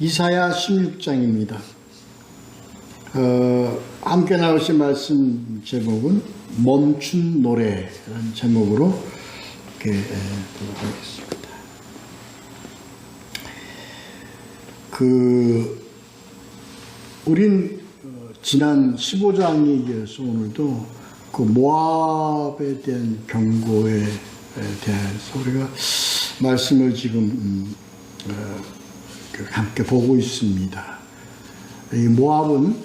이사야 16장입니다. 함께 나오신 말씀 제목은 멈춘 노래라는 제목으로 이렇게 보도록 하겠습니다. 우린 지난 15장에 이어서 오늘도 그 모압에 대한 경고에 대해서 우리가 말씀을 지금 함께 보고 있습니다. 이 모압은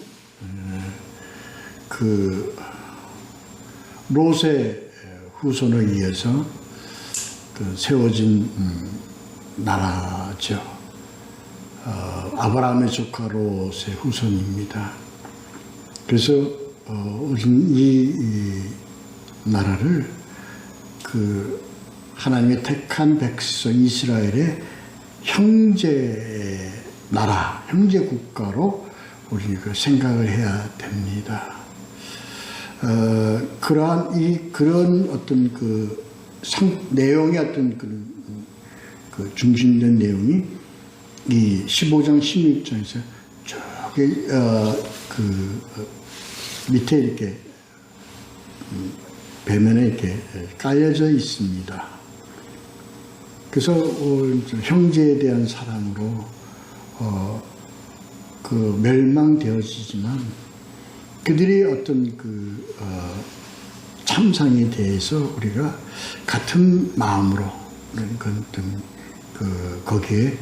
그 롯의 후손에 의해서 세워진 나라죠. 아브라함의 조카 롯의 후손입니다. 그래서 이 나라를 그 하나님의 택한 백성 이스라엘의 형제 나라, 형제 국가로 우리가 생각을 해야 됩니다. 그런 어떤 내용의 어떤 그 중심된 내용이 이 15장, 16장에서 저기 밑에 이렇게 배면에 이렇게 깔려져 있습니다. 그래서 형제에 대한 사랑으로 멸망되어지지만 그들이 어떤 참상에 대해서 우리가 같은 마음으로 거기에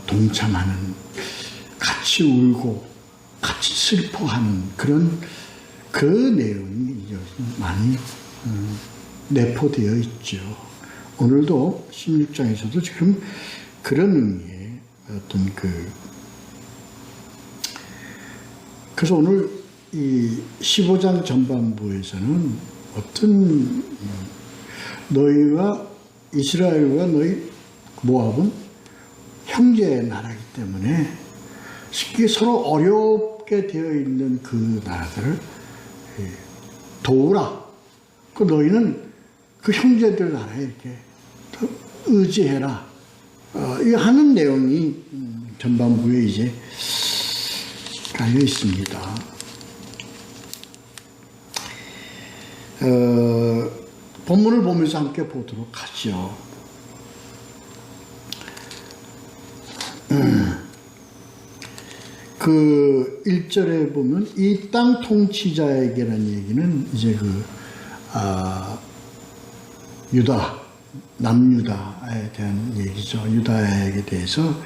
동참하는, 같이 울고 같이 슬퍼하는 그 내용이 많이 내포되어 있죠. 오늘도 16장에서도 지금 그런 의미의 어떤 그래서 오늘 이 15장 전반부에서는 어떤 너희와 이스라엘과 너희 모압은 형제 나라이기 때문에 쉽게 서로 어렵게 되어 있는 그 나라들을 도우라. 너희는 그 형제들 나라에 이렇게 의지해라. 이 하는 내용이 전반부에 이제 깔려 있습니다. 본문을 보면서 함께 보도록 하죠. 그 1절에 보면 이 땅 통치자에게라는 얘기는 이제 유다, 남유다에 대한 얘기죠. 유다에게 대해서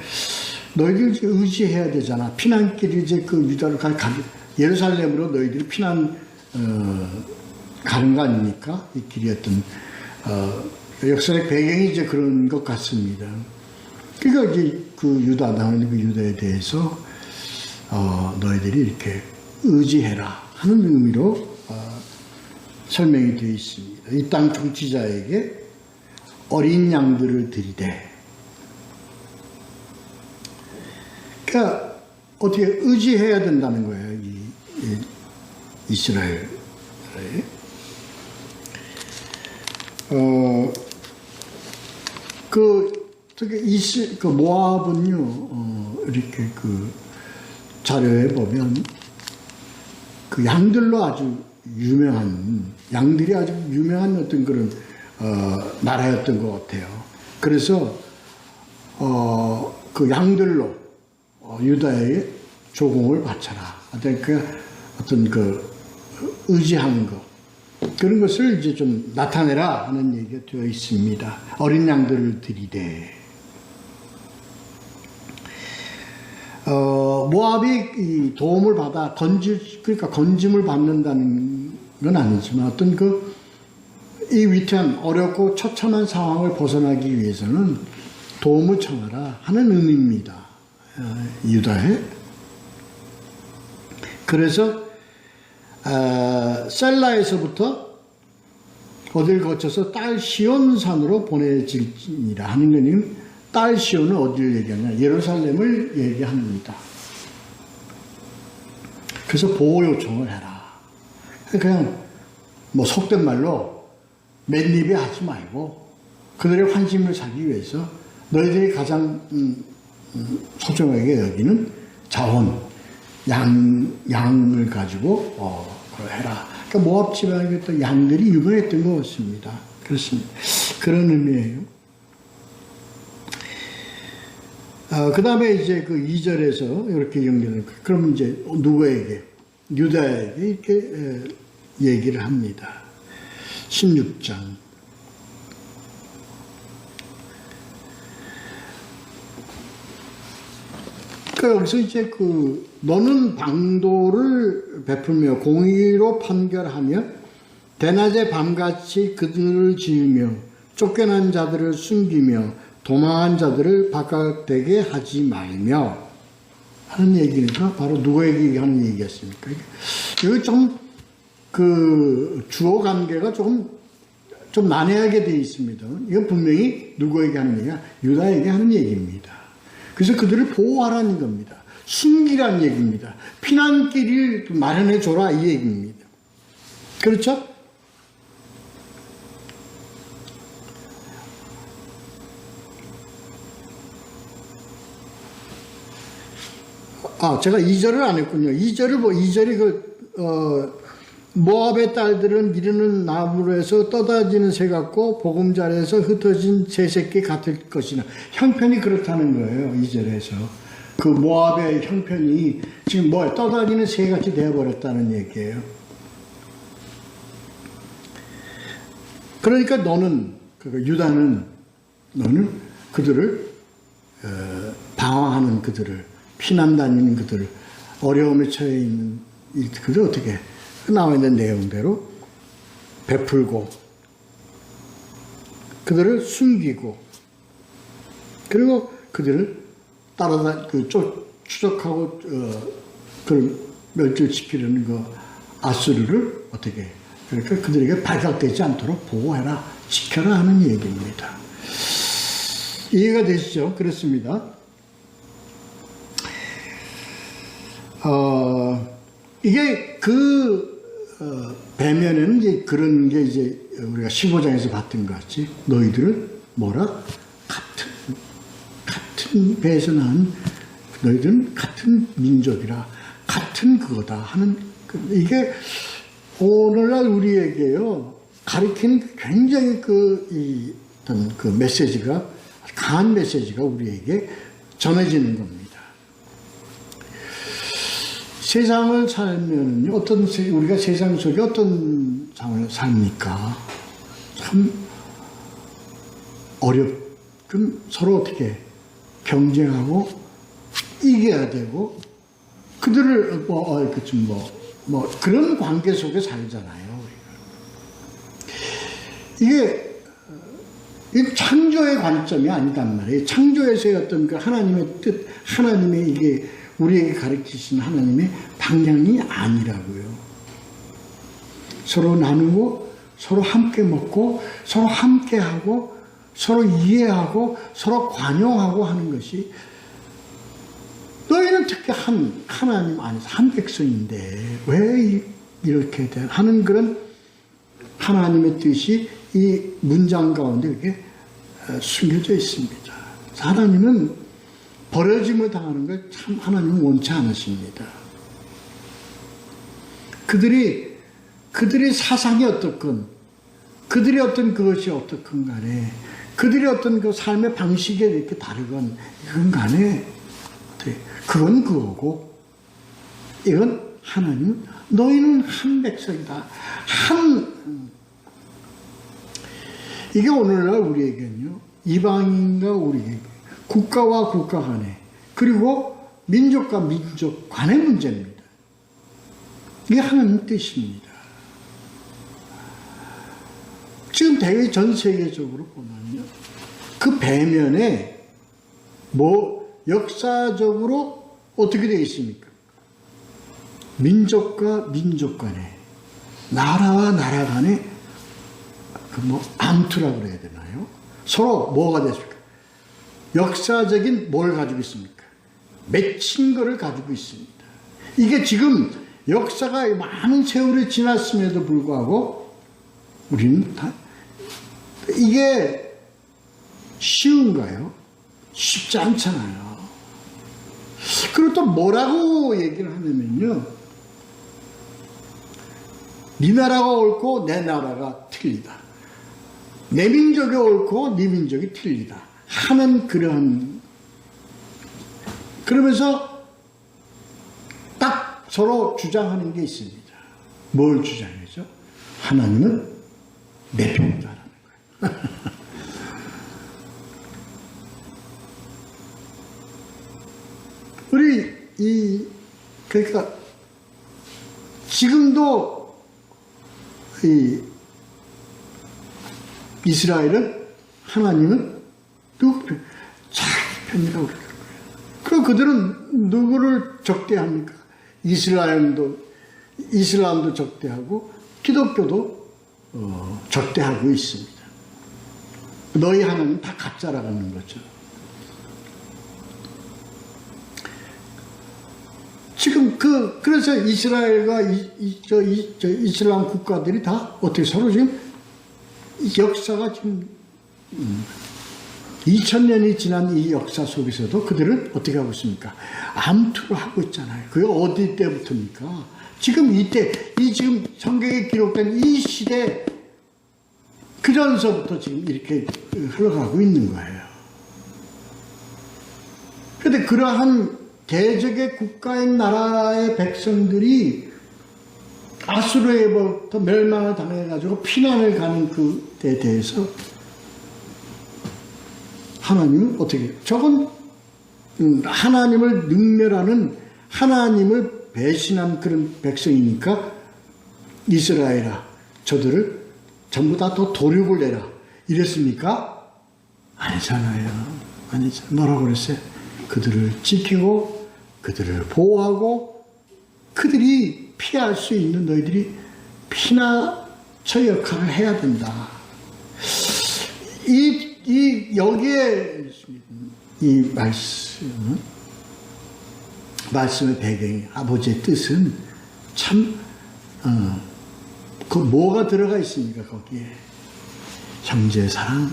너희들 의지해야 되잖아. 피난길이 이제 유다로 예루살렘으로 너희들이 가는 거 아닙니까? 이 길이 어떤 역사적 배경이 이제 그런 것 같습니다. 그러니까 이제 나오는 그 유다에 대해서 너희들이 이렇게 의지해라 하는 의미로 설명이 되어 있습니다. 이 땅 통치자에게 어린 양들을 드리되, 그러니까 어떻게 의지해야 된다는 거예요. 이 이스라엘에. 특히 모압은요, 이렇게 자료에 보면 양들로 아주 유명한, 양들이 아주 유명한 어떤 그런 나라였던 것 같아요. 그래서 양들로 유다에게 조공을 바쳐라. 어떤 의지하는 것, 그런 것을 이제 좀 나타내라 하는 얘기가 되어 있습니다. 어린 양들을 드리되. 모압이 도움을 받아 그러니까 건짐을 받는다는 건 아니지만 어떤 이 위태한 어렵고 처참한 상황을 벗어나기 위해서는 도움을 청하라 하는 의미입니다. 유다에. 그래서 셀라에서부터 어딜 거쳐서 딸 시온산으로 보내질지니라 하는 거는, 딸 시온은 어디를 얘기하냐? 예루살렘을 얘기합니다. 그래서 보호 요청을 해라. 그냥 속된 말로 맨입에 하지 말고 그들의 환심을 사기 위해서 너희들이 가장 소중하게 여기는 자원, 양을 가지고 그걸 해라. 그러니까 모압 지방에 또 양들이 유명했던 것 같습니다. 그렇습니다. 그런 의미예요. 그 다음에 이제 그 2절에서 이렇게 연결을, 그럼 이제 누구에게? 유다에게 이렇게 얘기를 합니다. 16장. 그러니까 여기서 이제 너는 방도를 베풀며 공의로 판결하며 대낮에 밤같이 그들을 지으며 쫓겨난 자들을 숨기며 도망한 자들을 바깥되게 하지 말며 하는 얘기니까 바로 누구에게 하는 얘기였습니까? 여기 좀 주어 관계가 좀 난해하게 되어 있습니다. 이건 분명히 누구에게 하는 얘기야? 유다에게 하는 얘기입니다. 그래서 그들을 보호하라는 겁니다. 숨기라는 얘기입니다. 피난길을 마련해 줘라 이 얘기입니다. 그렇죠? 제가 2절을 안 했군요. 2절이 모압의 딸들은 이르는 나무로 해서 떠다지는 새 같고 보금자리에서 흩어진 새 새끼 같을 것이나, 형편이 그렇다는 거예요. 2절에서 그 모압의 형편이 지금 떠다니는 새같이 되어버렸다는 얘기예요. 그러니까 유다는 너는 그들을 방황하는 그들을, 피난 다니는 그들, 어려움에 처해 있는 그들 어떻게 나와 있는 내용대로 베풀고 그들을 숨기고, 그리고 그들을 추적하고 그를 멸절시키려는 아수르를 어떻게, 그러니까 그들에게 발각되지 않도록 보호해라, 지켜라 하는 얘기입니다. 이해가 되시죠? 그렇습니다. 이게 배면에는 이제 그런 게 이제 우리가 15장에서 봤던 것 같이, 너희들은 같은 배에서 난 너희들은 같은 민족이라, 같은 그거다 하는, 이게 오늘날 우리에게요, 가리키는 굉장히 어떤 메시지가, 강한 메시지가 우리에게 전해지는 겁니다. 세상을 살면 우리가 세상 속에 어떤 상황을 삽니까? 참 그럼 서로 어떻게 경쟁하고 이겨야 되고, 그들을 그런 관계 속에 살잖아요. 이게 창조의 관점이 아니단 말이에요. 창조에서의 어떤 하나님의 뜻, 하나님의 이게 우리에게 가르치신 하나님의 방향이 아니라고요. 서로 나누고, 서로 함께 먹고, 서로 함께 하고, 서로 이해하고, 서로 관용하고 하는 것이, 너희는 특히 하나님 안에서 한 백성인데 왜 이렇게 하는 그런 하나님의 뜻이 이 문장 가운데 이렇게 숨겨져 있습니다. 하나님은 버려짐을 당하는 걸 참 하나님은 원치 않으십니다. 그들이 사상이 어떻건, 그들이 어떤 그것이 어떻건 간에, 그들이 어떤 그 삶의 방식이 이렇게 다르건, 이건 간에, 그건 그거고, 이건 하나님, 너희는 한 백성이다. 이게 오늘날 우리에게는요, 이방인과 우리에게, 국가와 국가 간에, 그리고 민족과 민족 간의 문제입니다. 이게 하나님 뜻입니다. 지금 대개 전 세계적으로 보면요, 그 배면에 역사적으로 어떻게 되어 있습니까? 민족과 민족 간에, 나라와 나라 간에 암투라고 그래야 되나요? 서로 뭐가 됐습니까? 역사적인 뭘 가지고 있습니까? 맺힌 거를 가지고 있습니다. 이게 지금 역사가 많은 세월이 지났음에도 불구하고 우리는 이게 쉬운가요? 쉽지 않잖아요. 그리고 또 뭐라고 얘기를 하냐면요. 네 나라가 옳고 내 나라가 틀리다. 내 민족이 옳고 네 민족이 틀리다. 하는 그러한, 그러면서 딱 서로 주장하는 게 있습니다. 뭘 주장하죠? 하나님은 내 편이다라는 거예요. 우리 그러니까 지금도 이스라엘은 하나님은 누구 편? 자기 편이라고 그러는 거예요. 그럼 그들은 누구를 적대합니까? 이슬람도 적대하고 기독교도 적대하고 있습니다. 너희 하나님 다 가짜라고 하는 거죠. 지금 그래서 이스라엘과 이슬람 국가들이 다 어떻게 서로 지금 역사가 지금 2000년이 지난 이 역사 속에서도 그들은 어떻게 하고 있습니까? 암투를 하고 있잖아요. 그게 어디 때부터입니까? 지금 이때, 지금 성경에 기록된 이 시대, 그 전서부터 지금 이렇게 흘러가고 있는 거예요. 그런데 그러한 대적의 국가인 나라의 백성들이 아수르에부터 멸망을 당해가지고 피난을 가는 그에 대해서 하나님은 어떻게 해요? 저건 하나님을 능멸하는, 하나님을 배신한 그런 백성이니까 이스라엘아 저들을 전부 다 더 도륙을 내라 이랬습니까? 아니잖아요. 아니잖아요. 뭐라고 그랬어요? 그들을 지키고 그들을 보호하고 그들이 피할 수 있는 너희들이 피나처 역할을 해야 된다. 여기에 이 말씀의 배경이, 아버지의 뜻은 참, 그 뭐가 들어가 있습니까, 거기에? 형제 사랑,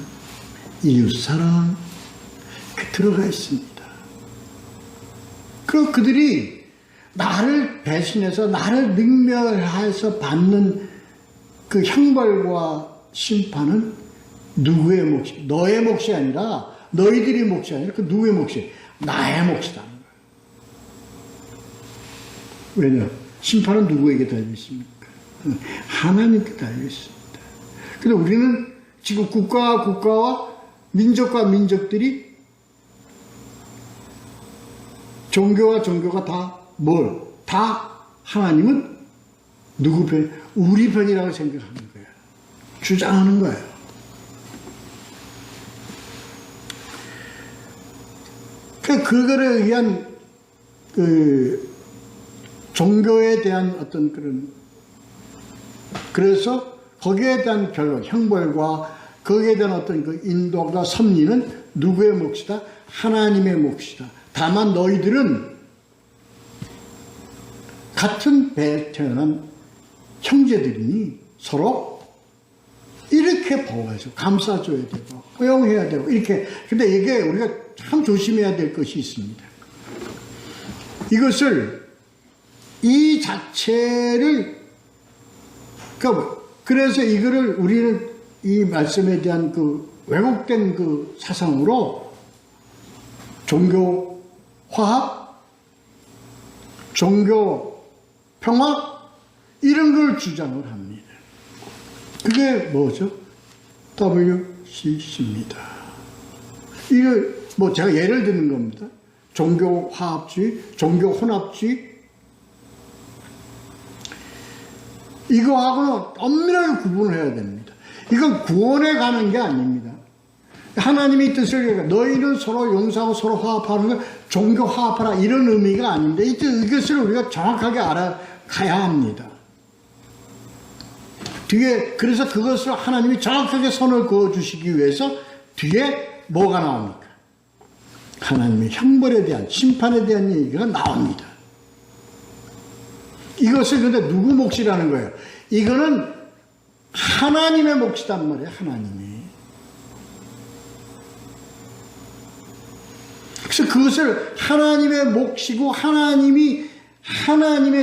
이웃 사랑, 들어가 있습니다. 그리고 그들이 나를 배신해서 나를 능멸해서 받는 그 형벌과 심판은 누구의 몫이? 너의 몫이 아니라, 너희들의 몫이 아니라 그 누구의 몫이? 나의 몫이다. 왜냐? 심판은 누구에게 달려 있습니까? 하나님께 달려 있습니다. 근데 우리는 지금 국가와 민족과 민족들이 종교와 종교가 다 뭘? 다 하나님은 누구 편? 우리 편이라고 생각하는 거예요. 주장하는 거예요. 그거에 의한 종교에 대한 어떤 그래서 거기에 대한 결론, 형벌과 거기에 대한 어떤 그 인도가 섭리는 누구의 몫이다? 하나님의 몫이다. 다만 너희들은 같은 배에 태어난 형제들이니 서로 이렇게 보호해줘, 감싸줘야 되고, 허용해야 되고, 이렇게. 근데 이게 우리가 참 조심해야 될 것이 있습니다. 이것을, 이 자체를, 그래서 이거를 우리는 이 말씀에 대한 그 왜곡된 그 사상으로 종교 화합, 종교 평화, 이런 걸 주장을 합니다. 그게 뭐죠? WCC입니다. 이걸 뭐 제가 예를 드는 겁니다. 종교 화합주의, 종교 혼합주의, 이거하고는 엄밀하게 구분을 해야 됩니다. 이건 구원에 가는 게 아닙니다. 하나님의 뜻을, 너희는 서로 용서하고 서로 화합하는 걸 종교 화합하라, 이런 의미가 아닙니다. 이것을 우리가 정확하게 알아가야 합니다. 뒤에, 그래서 그것을 하나님이 정확하게 선을 그어주시기 위해서 뒤에 뭐가 나옵니까? 하나님의 형벌에 대한, 심판에 대한 얘기가 나옵니다. 이것을 근데 누구 몫이라는 거예요? 이거는 하나님의 몫이단 말이에요, 하나님이. 그래서 그것을 하나님의 몫이고 하나님의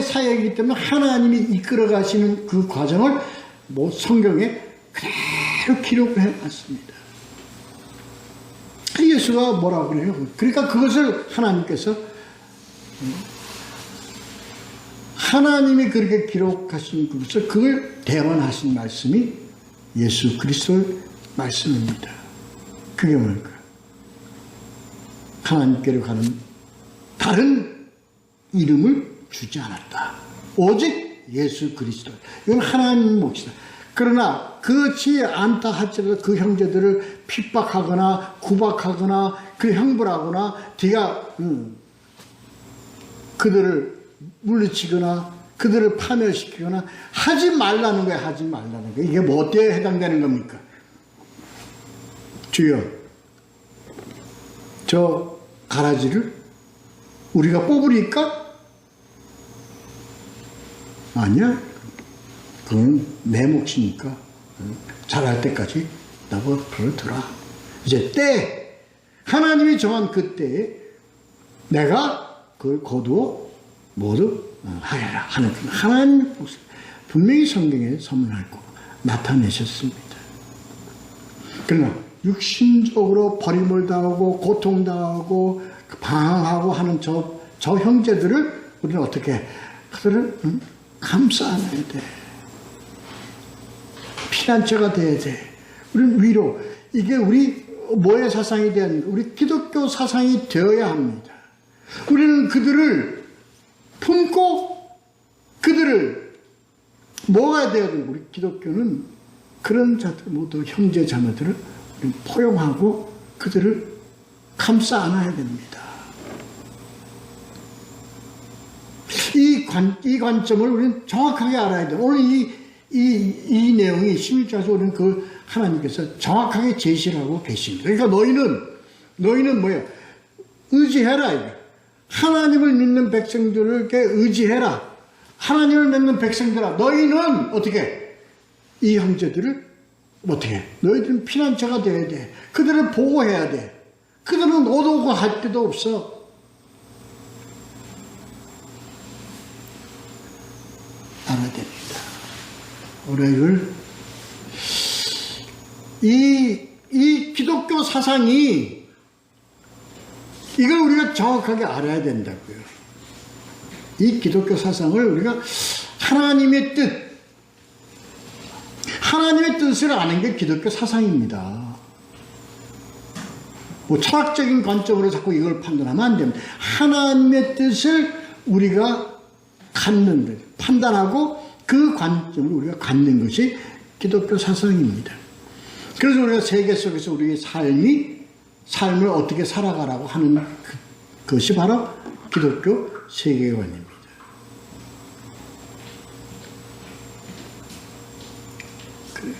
사역이기 때문에 하나님이 이끌어 가시는 그 과정을 뭐 성경에 그대로 기록을 해놨습니다. 예수가 뭐라고 그래요? 그러니까 그것을 하나님이 그렇게 기록하신 것을 그걸 대언하신 말씀이 예수 그리스도의 말씀입니다. 그게 뭘까요? 하나님께로 가는 다른 이름을 주지 않았다. 오직 예수 그리스도. 이건 하나님 몫이다. 그러나 그렇지 않다 할지라도 그 형제들을 핍박하거나 구박하거나 그 형벌하거나 네가 그들을 물리치거나 그들을 파멸시키거나 하지 말라는 거야. 하지 말라는 거야. 이게 뭐 어때에 해당되는 겁니까? 주여, 저 가라지를 우리가 뽑으니까? 아니야. 그건 내 몫이니까 자랄 때까지 나보고 그걸 들어. 이제 하나님이 정한 그 때에 내가 그걸 거두어 모두 하여라 하는 하나님의 몫을 분명히 성경에 선언하고 나타내셨습니다. 그러나 육신적으로 버림을 당하고 고통당하고 방황하고 하는 저 형제들을 우리는 어떻게 그들을 감싸 안아야 돼. 피난처가 돼야 돼. 우리는 위로. 이게 우리 뭐의 사상이 돼야 합니까? 우리 기독교 사상이 되어야 합니다. 우리는 그들을 품고 그들을 뭐가 되어야 됩니까? 우리 기독교는 그런 자들 모두 형제 자매들을 포용하고 그들을 감싸 안아야 됩니다. 이 관점을 우리는 정확하게 알아야 돼요. 오늘 이 내용이 16장에서 우리는 그 하나님께서 정확하게 제시를 하고 계십니다. 그러니까 너희는 뭐예요? 의지해라. 이거. 하나님을 믿는 백성들에게 의지해라. 하나님을 믿는 백성들아, 너희는 어떻게? 이 형제들을 어떻게? 너희들은 피난처가 돼야 돼. 그들을 보호해야 돼. 그들은 오고 할 데도 없어. 알아야 됩니다. 우리를 이 기독교 사상이 이걸 우리가 정확하게 알아야 된다고요. 이 기독교 사상을 우리가 하나님의 뜻을 아는 게 기독교 사상입니다. 뭐 철학적인 관점으로 자꾸 이걸 판단하면 안 됩니다. 하나님의 뜻을 우리가 갖는 것, 판단하고 그 관점을 우리가 갖는 것이 기독교 사상입니다. 그래서 우리가 세계 속에서 우리의 삶을 어떻게 살아가라고 하는 것이 바로 기독교 세계관입니다. 그래요.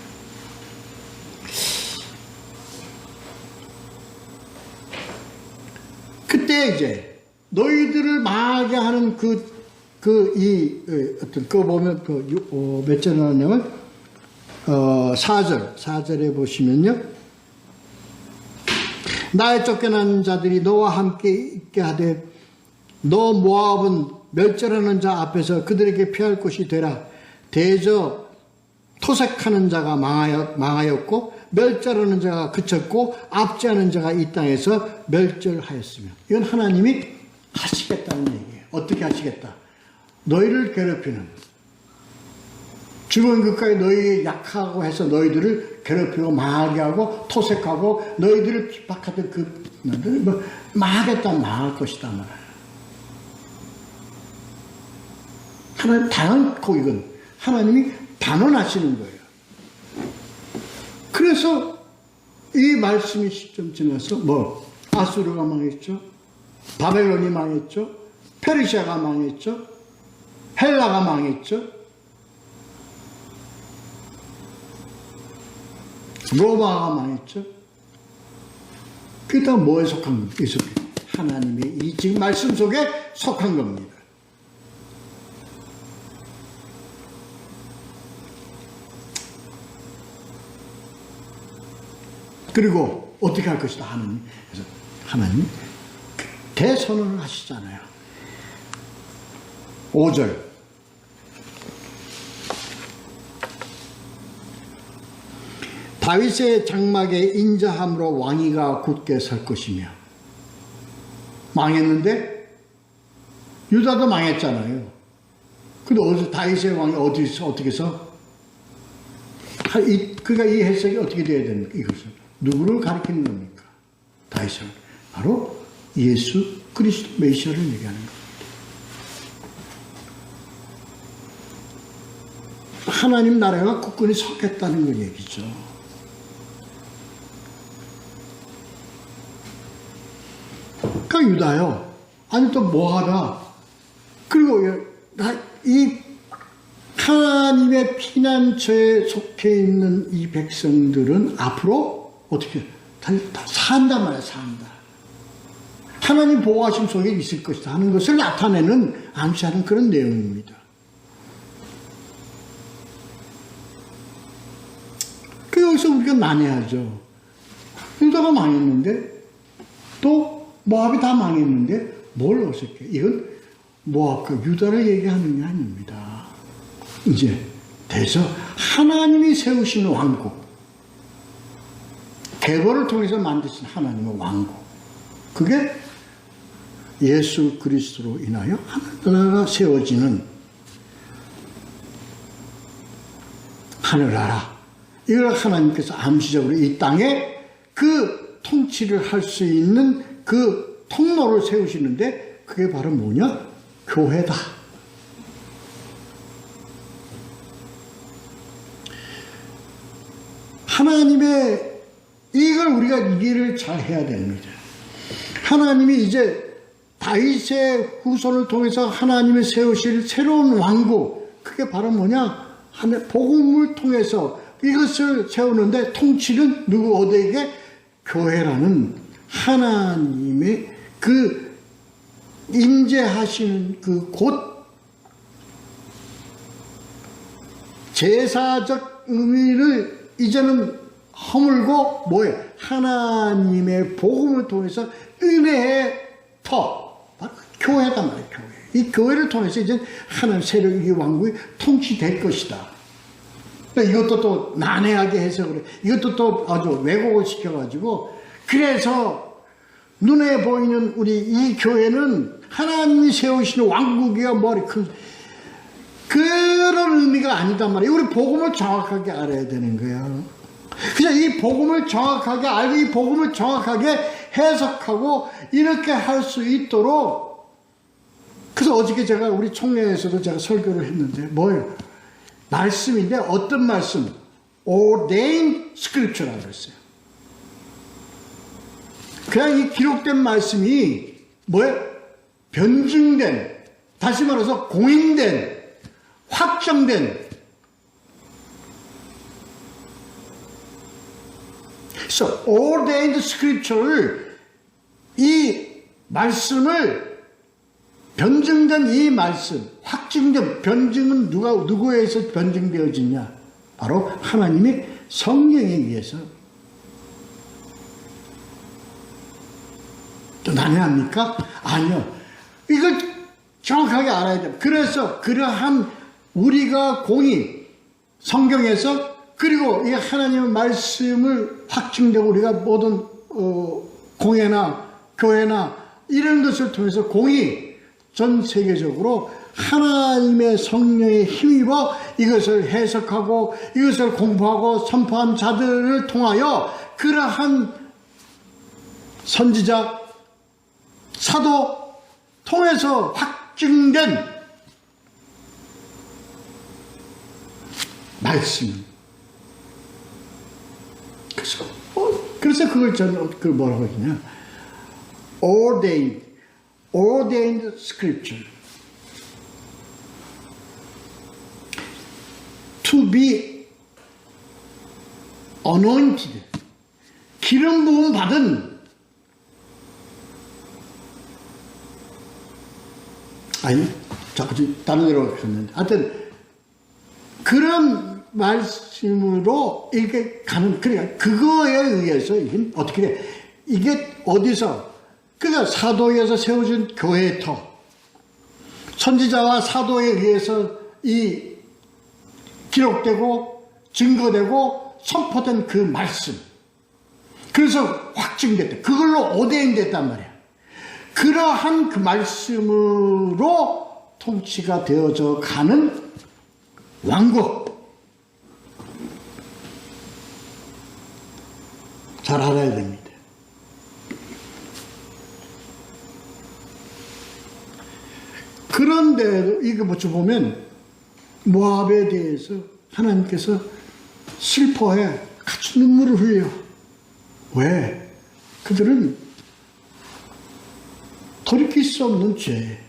그때 이제 너희들을 망하게 하는 어떤, 그거 보면, 몇 절 나왔냐면, 4절에 보시면요. 나의 쫓겨난 자들이 너와 함께 있게 하되, 너 모압은 멸절하는 자 앞에서 그들에게 피할 곳이 되라. 대저 토색하는 자가 망하였고, 멸절하는 자가 그쳤고, 압제하는 자가 이 땅에서 멸절하였으며. 이건 하나님이 하시겠다는 얘기예요. 어떻게 하시겠다? 너희를 괴롭히는, 죽은 것까지 너희 약하고 해서 너희들을 괴롭히고 망하게 하고 토색하고 너희들을 핍박하던 그 망하겠다, 망할 것이다 말이야. 하나님 단언코 이건 하나님이 단언하시는 거예요. 그래서 이 말씀이 시점 지나서 아수르가 망했죠, 바벨론이 망했죠, 페르시아가 망했죠, 헬라가 망했죠, 로마가 망했죠. 그게 다 뭐에 속한 겁니까? 하나님의 이 지금 말씀 속에 속한 겁니다. 그리고 어떻게 할 것이다 하나님. 그래서 하나님 대선언을 하시잖아요. 5절. 다윗의 장막에 인자함으로 왕위가 굳게 설 것이며. 망했는데 유다도 망했잖아요. 근데 어디서 다윗의 왕이 어디서 어떻게 서? 그러니까 이 해석이 어떻게 돼야 됩니까? 이것은 누구를 가리키는 겁니까? 다윗은 바로 예수 그리스도 메시아를 얘기하는 겁니다. 하나님 나라가 굳건히 서겠다는 걸 얘기죠. 그러니까 유다요. 아니 또 뭐하다. 그리고 이 하나님의 피난처에 속해 있는 이 백성들은 앞으로 어떻게 다 산단 말이야. 산다. 하나님 보호하심 속에 있을 것이다 하는 것을 나타내는 암시하는 그런 내용입니다. 그 여기서 우리가 난해하죠. 유다가 망했는데 또 모압이 다 망했는데 뭘 어색해? 이건 모압과 유다를 얘기하는 게 아닙니다. 이제 돼서 하나님이 세우시는 왕국, 계보를 통해서 만드신 하나님의 왕국, 그게 예수 그리스도로 인하여 하늘나라가 세워지는 하늘나라, 이걸 하나님께서 암시적으로 이 땅에 그 통치를 할 수 있는 그 통로를 세우시는데 그게 바로 뭐냐? 교회다. 하나님의 이걸 우리가 이해를 잘 해야 됩니다. 하나님이 이제 다윗의 후손을 통해서 하나님이 세우실 새로운 왕국, 그게 바로 뭐냐? 복음을 통해서 이것을 세우는데 통치는 누구 어디에게? 교회라는 하나님의 그 임재하시는 그 곳, 제사적 의미를 이제는 허물고 뭐예요? 하나님의 복음을 통해서 은혜의 터, 바로 교회단 말이에요. 교회. 이 교회를 통해서 이제 하나님 세력이 왕국이 통치될 것이다. 이것도 또 난해하게 해석을 해. 이것도 또 아주 왜곡을 시켜가지고, 그래서 눈에 보이는 우리 이 교회는 하나님이 세우시는 왕국이야 머리 큰 그런 의미가 아니단 말이에요. 우리 복음을 정확하게 알아야 되는 거야. 그냥 이 복음을 정확하게 알고 이 복음을 정확하게 해석하고 이렇게 할 수 있도록. 그래서 어저께 제가 우리 총회에서도 제가 설교를 했는데 뭐예요? 말씀인데 어떤 말씀? ordained scripture라고 했어요. 그냥 이 기록된 말씀이 뭐예요? 변증된, 다시 말해서 공인된, 확정된. 그래서 ordained scripture를, 이 말씀을, 변증된 이 말씀, 확증된, 변증은 누구에 의해서 변증되어지냐? 바로 하나님의 성령에 의해서. 또 난해합니까? 아니요. 이걸 정확하게 알아야 돼요. 그래서 그러한 우리가 공의, 성경에서, 그리고 이 하나님의 말씀을 확증되고 우리가 모든 공예나 교회나 이런 것을 통해서 공의, 전 세계적으로 하나님의 성령에 힘입어 이것을 해석하고 이것을 공부하고 선포한 자들을 통하여 그러한 선지자, 사도 통해서 확증된 말씀. 그래서 그걸 저는 뭐라고 했냐? ordained scripture. to be anointed. 기름 부음 받은, 아니, 자꾸 다른 데로 갔는데, 하여튼, 그런 말씀으로 이렇게 가는, 그러니까 그거에 의해서 이게 어떻게 돼? 이게 어디서? 그러니까 사도에서 세워준 교회의 터, 선지자와 사도에 의해서 이 기록되고 증거되고 선포된 그 말씀, 그래서 확증됐다. 그걸로 오대인됐단 말이야. 그러한 그 말씀으로 통치가 되어져 가는 왕국, 잘 알아야 됩니다. 그런데도 이거 보면 모압에 대해서 하나님께서 슬퍼해 같이 눈물을 흘려. 왜? 그들은 돌이킬 수 없는 죄.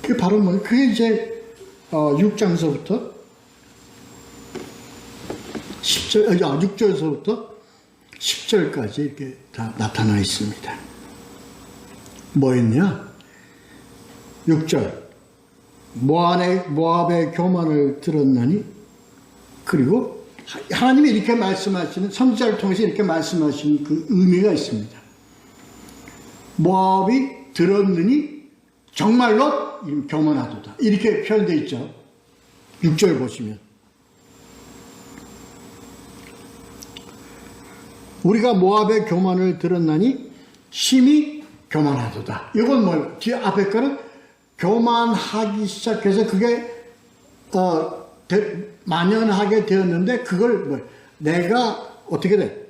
그게 바로 뭐냐? 그게 이제 6장서부터 6절서부터 10절까지 이렇게 다 나타나 있습니다. 뭐였냐? 6절. 모압의 교만을 들었나니, 그리고 하나님이 이렇게 말씀하시는, 선지자를 통해서 이렇게 말씀하시는 그 의미가 있습니다. 모압이 들었느니 정말로 교만하도다. 이렇게 표현되어 있죠. 6절 보시면. 우리가 모압의 교만을 들었나니 심히 교만하도다. 이건 뭐예요? 뒤에 앞에 거는 교만하기 시작해서 그게 만연하게 되었는데, 그걸 내가 어떻게 돼?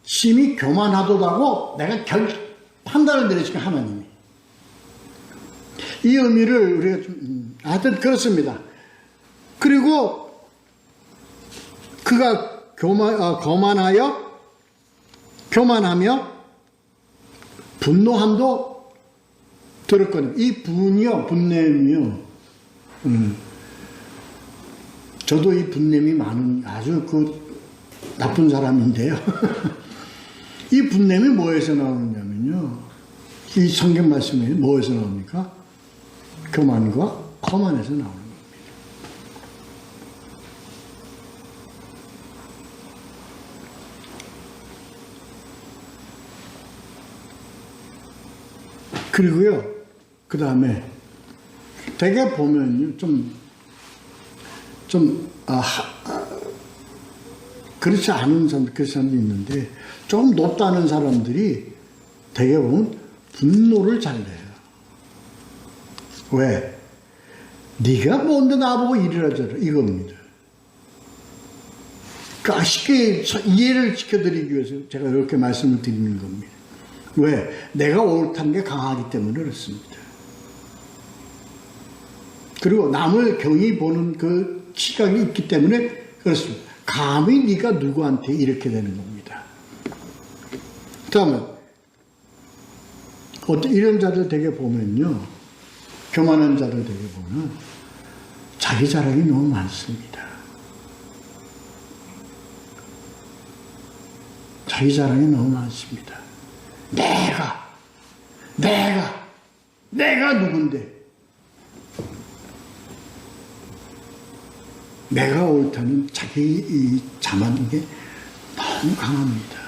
심히 교만하도다고 내가 판단을 내리시니까 하나님이. 이 의미를 우리가 좀 하여튼 그렇습니다. 그리고 그가 교만하며 분노함도 들었거든요. 이 분이요, 분냄이요. 저도 이 분냄이 많은 아주 나쁜 사람인데요. 이 분냄이 뭐에서 나오느냐면요. 이 성경 말씀이 뭐에서 나옵니까? 교만과 거만에서 나오는 겁니다. 그리고요, 그 다음에 되게 보면요, 그렇지 않은 사람도 있는데, 좀 높다는 사람들이 되게 보면 분노를 잘 내요. 왜? 네가 뭔데 나보고 이래라 저래라, 이겁니다. 그러니까 쉽게 이해를 시켜드리기 위해서 제가 이렇게 말씀을 드리는 겁니다. 왜? 내가 옳다는 게 강하기 때문에 그렇습니다. 그리고 남을 경히 보는 그 시각이 있기 때문에 그렇습니다. 감히 네가 누구한테 이렇게 되는 겁니다. 다음에 이런 자들 되게 보면요, 교만한 자들 되게 보면 자기 자랑이 너무 많습니다. 자기 자랑이 너무 많습니다. 내가 누군데? 내가 옳다는 자기 이 자만인 게 너무 강합니다.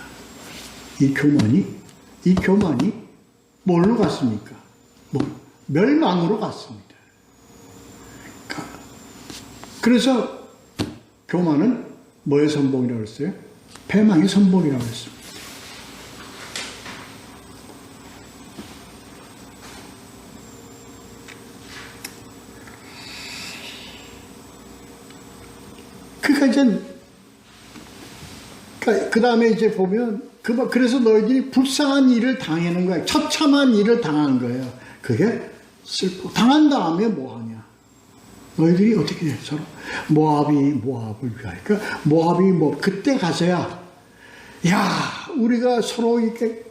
이 교만이 뭘로 갔습니까? 멸망으로 갔습니다. 그래서 교만은 뭐의 선봉이라고 했어요? 패망의 선봉이라고 했습니다. 그 다음에 이제 보면, 그래서 너희들이 불쌍한 일을 당하는 거야. 처참한 일을 당한 거예요. 그게 당한 다음에 뭐 하냐? 너희들이 어떻게 해? 서로 모압을 위하여. 그러니까 모압이 그때 가서야, 우리가 서로 이렇게,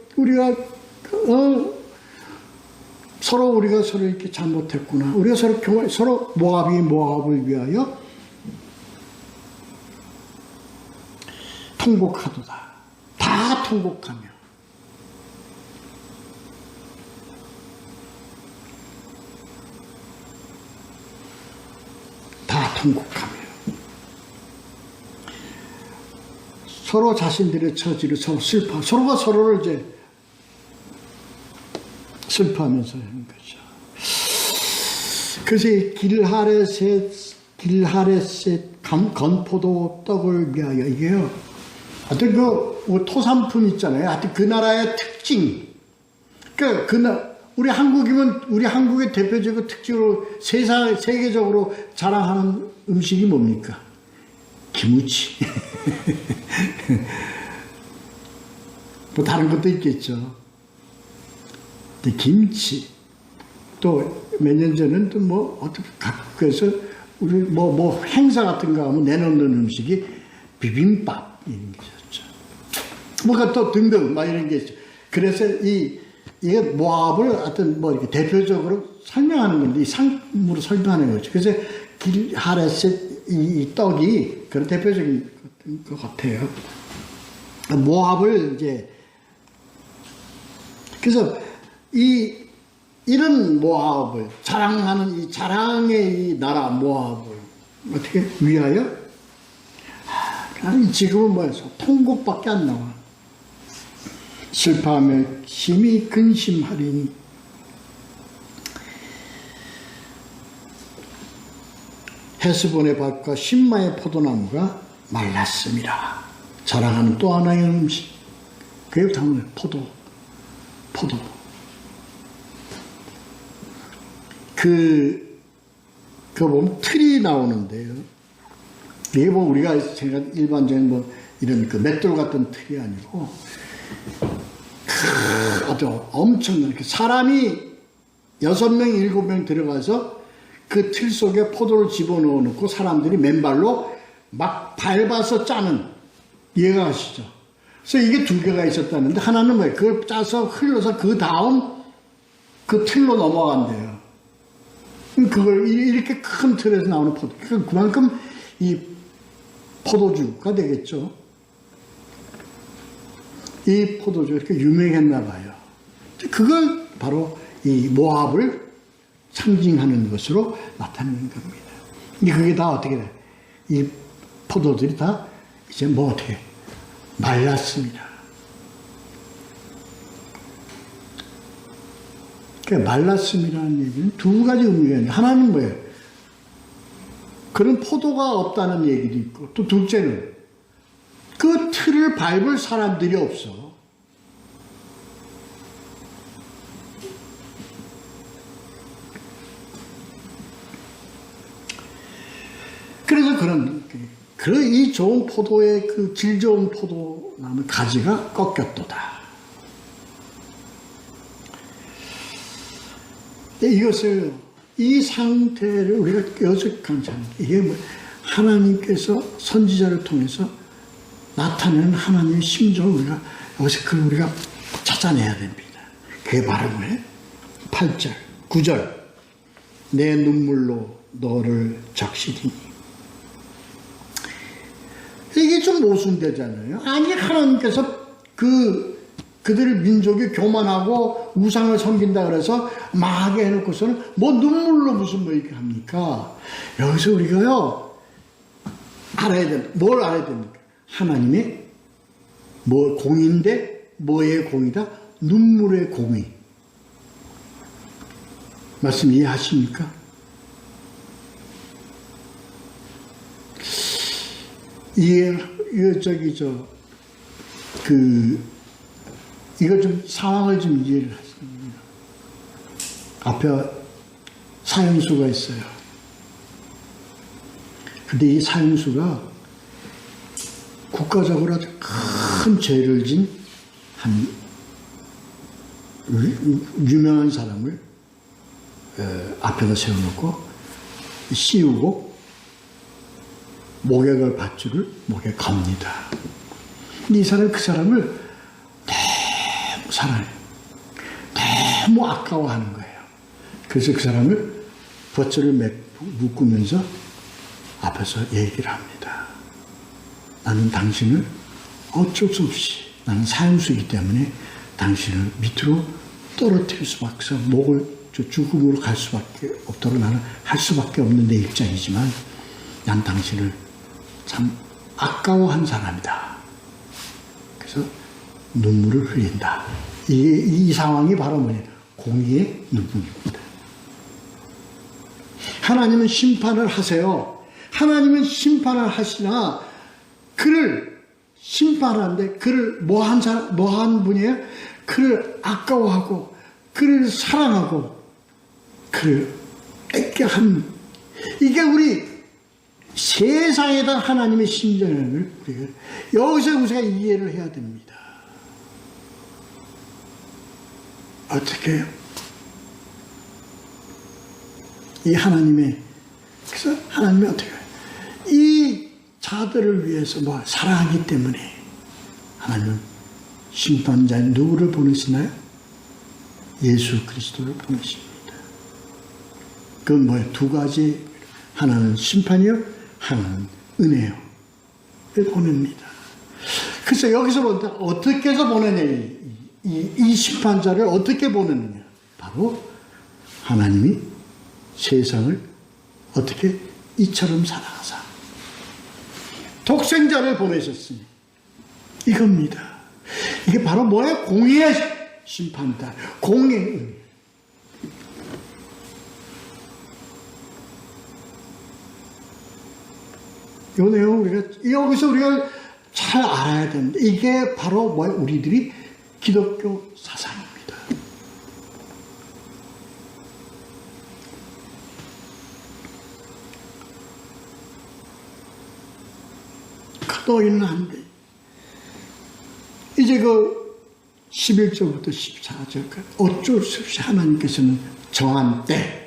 서로 이렇게 잘못했구나. 우리가 서로 모압을 위하여 통곡하도다. 다 통곡하며. 서로 자신들의 처지를 서로 서로가 서로를 이제 슬퍼하면서 하는 거죠. 그래서 길하레셋 건포도 떡을 위하여, 이게요, 하여튼 그 토산품 있잖아요. 하여튼 그 나라의 특징. 우리 한국이면 우리 한국의 대표적인 특징으로 세계적으로 자랑하는 음식이 뭡니까? 김치. 뭐 다른 것도 있겠죠. 근데 김치. 또 몇 년 전에는 또 뭐 어떻게 각국에서 우리 뭐 행사 같은 거 하면 내놓는 음식이 비빔밥 이런 게 있었죠. 뭐가 또 등등 막 이런 게 있죠. 그래서 이게 모압을 어떤 뭐 이렇게 대표적으로 설명하는 건데, 이 상품으로 설명하는 거죠. 그래서 길하레셋 이 떡이 그런 대표적인 것 같아요. 모압을 이제, 그래서 이런 모압을 자랑하는 이 자랑의 이 나라 모압을 어떻게 위하여? 아니 지금은 뭐해서 통곡밖에 안 나와. 슬퍼하며 심히 근심하리니 헤스본의 밭과 신마의 포도나무가 말랐습니다. 자랑하는 또 하나의 음식, 그게 당연히 포도. 그거 보면 틀이 나오는데요. 이게 뭐 우리가 생각 일반적인 뭐 이런 그 맷돌 같은 틀이 아니고, 아주 엄청난, 사람이 6명, 7명 들어가서 그 틀 속에 포도를 집어넣어 놓고 사람들이 맨발로 막 밟아서 짜는, 이해가 가시죠? 그래서 이게 2개가 있었다는데, 하나는 뭐예요? 그걸 짜서 흘러서 그 다음 그 틀로 넘어간대요. 그걸 이렇게 큰 틀에서 나오는 포도. 그만큼 이 포도주가 되겠죠. 이 포도주가 이렇게 유명했나 봐요. 그걸 바로 이 모압을 상징하는 것으로 나타내는 겁니다. 그게 다 어떻게 돼? 이 포도들이 다 이제 뭐 어떻게 말랐습니다. 말랐음이라는 얘기는 2가지 의미가 있는데, 하나는 뭐예요? 그런 포도가 없다는 얘기도 있고, 또 둘째는 그 틀을 밟을 사람들이 없어. 그래서 이 좋은 포도의 그 질 좋은 포도나무 가지가 꺾였도다. 이것을, 이 상태를 우리가 여기서 감상합니다. 이게 뭐 하나님께서 선지자를 통해서 나타내는 하나님의 심정을 우리가 여기서 우리가 찾아내야 됩니다. 그게 바로 뭐예요? 8절, 9절. 내 눈물로 너를 적시리니. 이게 좀 모순되잖아요. 아니, 하나님께서 그들의 민족이 교만하고 우상을 섬긴다 그래서 마하게 해놓고서는 뭐 눈물로 무슨 뭐 이렇게 합니까? 여기서 우리가요, 뭘 알아야 됩니까? 하나님의 뭐 공인데 뭐의 공이다? 눈물의 공의. 말씀 이해하십니까? 이거 좀 상황을 좀 이해를 하십니다. 앞에 사형수가 있어요. 근데 이 사형수가 국가적으로 아주 큰 죄를 진 한 유명한 사람을 앞에다 세워놓고 씌우고 목액을 밧줄을 목에 겁니다. 근데 이 사람은 그 사람을 너무 사랑해요. 너무 아까워하는 거예요. 그래서 그 사람을 밧줄을 묶으면서 앞에서 얘기를 합니다. 나는 당신을 어쩔 수 없이, 나는 사형수이기 때문에 당신을 밑으로 떨어뜨릴 수밖에 없어. 목을 죽음으로 갈 수밖에 없도록 나는 할 수밖에 없는 내 입장이지만 난 당신을 참 아까워한 사람이다. 그래서 눈물을 흘린다. 이 상황이 바로 뭐냐? 공의의 눈물입니다. 하나님은 심판을 하세요. 하나님은 심판을 하시나 그를 심판하는데 그를 뭐한 분이에요? 그를 아까워하고 그를 사랑하고 그를 애껴한, 이게 우리 세상에다 하나님의 심정을 여기서 우리가 이해를 해야 됩니다. 어떻게 해요? 이 하나님의, 그래서 하나님이 어떻게 해요? 이 자들을 위해서 사랑하기 때문에 하나님은 심판자인 누구를 보내시나요? 예수 그리스도를 보내십니다. 그건 뭐예요? 두 가지, 하나는 심판이요, 하나는 은혜요. 보냅니다. 그래서 여기서 보니까 어떻게 해서 보내냐, 이 심판자를 어떻게 보내느냐. 바로 하나님이 세상을 어떻게 이처럼 사랑하사 독생자를 보내셨으니 이겁니다. 이게 바로 뭐예요? 공의의 심판이다. 공의의 은혜. 이 내용 여기서 우리가 잘 알아야 됩니다. 이게 바로 뭐예요? 우리들이 기독교 사상입니다. 너희는 안 돼. 이제 11절부터 14절까지 어쩔 수 없이 하나님께서는 정한 때,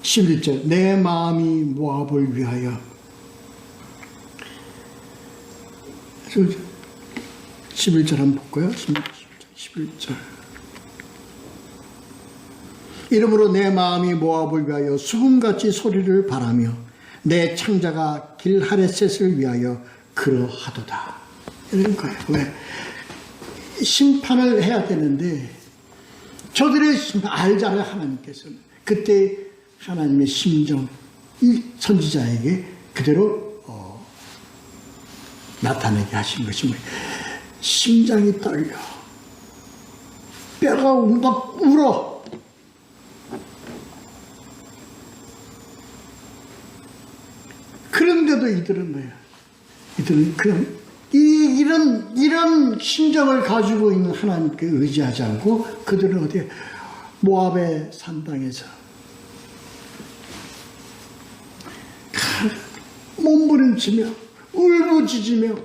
11절, 내 마음이 모압을 위하여, 11절 한번 볼까요? 11절. 이러므로 내 마음이 모압을 위하여 수금같이 소리를 바라며 내 창자가 길하레셋을 위하여 그러하도다. 이런 거예요. 왜? 심판을 해야 되는데 저들의 심판 알잖아요. 하나님께서는. 그때 하나님의 심정, 이 선지자에게 그대로 나타내게 하신 것이 뭐예요? 심장이 떨려, 뼈가 막 울어. 그런데도 이들은 뭐예요? 이들은 그냥 이런 심정을 가지고 있는 하나님께 의지하지 않고 그들은 어디에 모압의 산당에서 몸부림치며 울부짖으며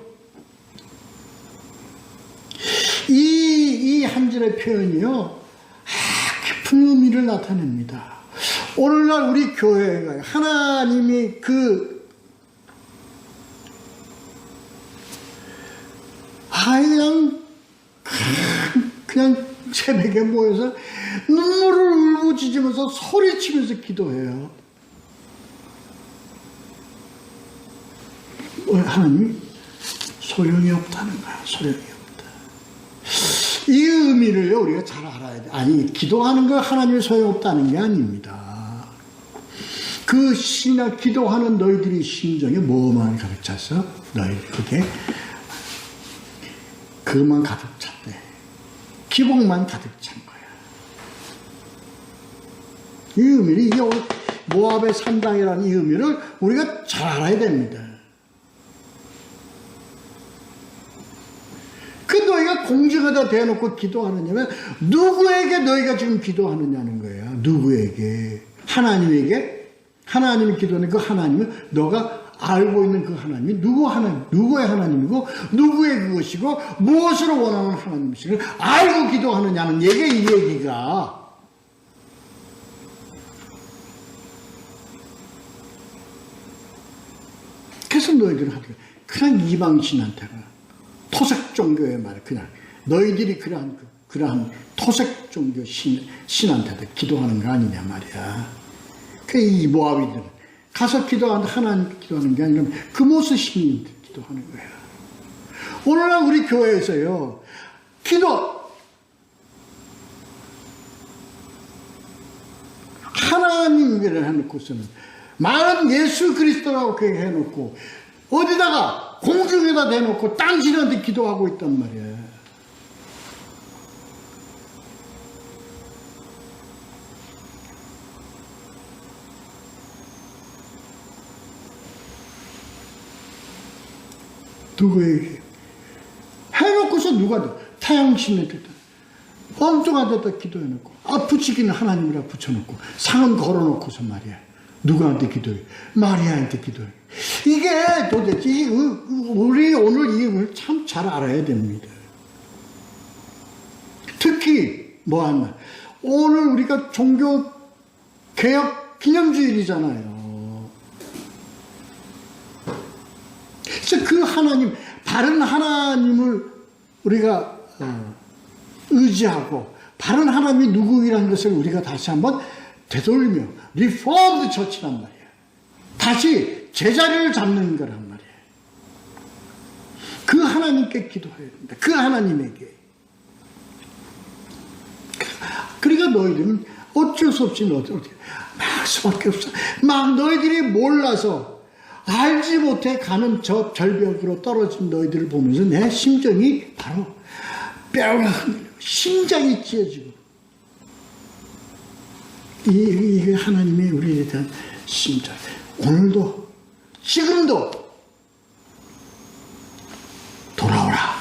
이 한 절의 표현이요 깊은 의미를 나타냅니다. 오늘날 우리 교회가 하나님이 그냥 새벽에 모여서 눈물을 울부짖으면서 소리치면서 기도해요. 하나님이 소용이 없다는 거야. 소용이 없다. 이 의미를 우리가 잘 알아야 돼. 아니, 기도하는 거 하나님이 소용없다는 게 아닙니다. 그 기도하는 너희들이 심정에 뭐만 가득 차서 너희들 그만 가득 찼대. 기복만 가득 찬 거야. 이 의미를, 이게 모압의 산당이라는 이 의미를 우리가 잘 알아야 됩니다. 너희가 공중에다 대놓고 기도하느냐면 누구에게 너희가 지금 기도하느냐는 거야. 누구에게? 하나님에게? 하나님이 기도하는 그 하나님은 너가 알고 있는 그 하나님이 누구의 하나님이고 누구의 그것이고 무엇을 원하는 하나님이시를 알고 기도하느냐는 얘기, 이 얘기가. 그래서 너희들은 하더라. 그냥 이방신한테가 토색 종교의 말, 그냥 너희들이 그러한 토색 종교 신한테도 기도하는 거 아니냐 말이야. 이 모압이들 가서 기도하는데 하나님 기도하는 게 아니라 그모스 신인들 기도하는 거야. 오늘날 우리 교회에서요, 하나님을 해놓고서는 많은 예수 그리스도라고 해놓고 어디다가 공중에다 대놓고 당신한테 기도하고 있단 말이야. 누구에게? 해놓고서 누가 태양신에 됐다. 엉뚱한 데다 기도해놓고 부치기는 하나님이라 붙여놓고 상은 걸어놓고서 말이야. 누구한테 기도해? 마리아한테 기도해. 이게 도대체 우리 오늘 이걸 참 잘 알아야 됩니다. 특히 뭐하나 오늘 우리가 종교 개혁 기념주일이잖아요. 그래서 그 하나님, 바른 하나님을 우리가 의지하고 바른 하나님이 누구이라는 것을 우리가 다시 한번 되돌리며 리포드 처치란 말이야. 다시 제자리를 잡는 거란 말이야. 그 하나님께 기도해야 된다. 그 하나님에게. 그러니까 너희들은 어쩔 수 없이 막 수밖에 없어. 막 너희들이 몰라서 알지 못해 가는 저 절벽으로 떨어진 너희들을 보면서 내 심정이 바로 뼈가 흔들리고 심장이 찢어지고 이게 하나님의 우리에 대한 심장. 오늘도 지금도 돌아오라.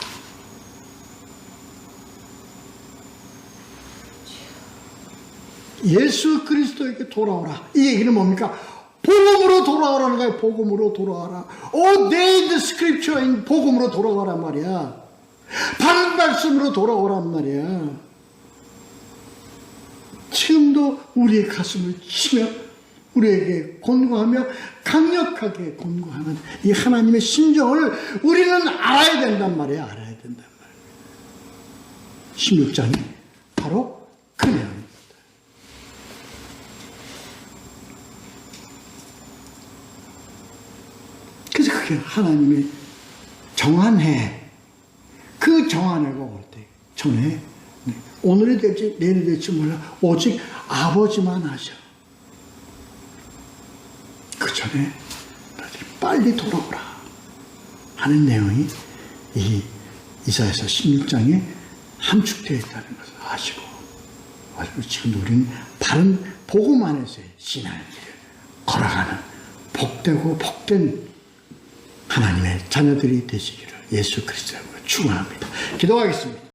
예수 그리스도에게 돌아오라. 이 얘기는 뭡니까? 복음으로 돌아오라는 거야. 복음으로 돌아와라. Obey the scripture. 복음으로 돌아오란 말이야. 바른 말씀으로 돌아오란 말이야. 지금도 우리의 가슴을 치며 우리에게 권고하며 강력하게 권고하는 이 하나님의 심정을 우리는 알아야 된단 말이야. 알아야 된단 말이야. 16장이 바로 그 내용입니다. 그래서 그게 하나님의 정한 해, 그 정한 해가 올 때 전에 오늘이 될지 내일이 될지 몰라. 오직 아버지만 아셔. 그 전에 빨리 돌아오라 하는 내용이 이 이사야서 16장에 함축되어 있다는 것을 아시고 지금 우리는 바른 복음 안에서의 신앙의 길을 걸어가는 복되고 복된 하나님의 자녀들이 되시기를 예수 그리스도로 축원합니다. 기도하겠습니다.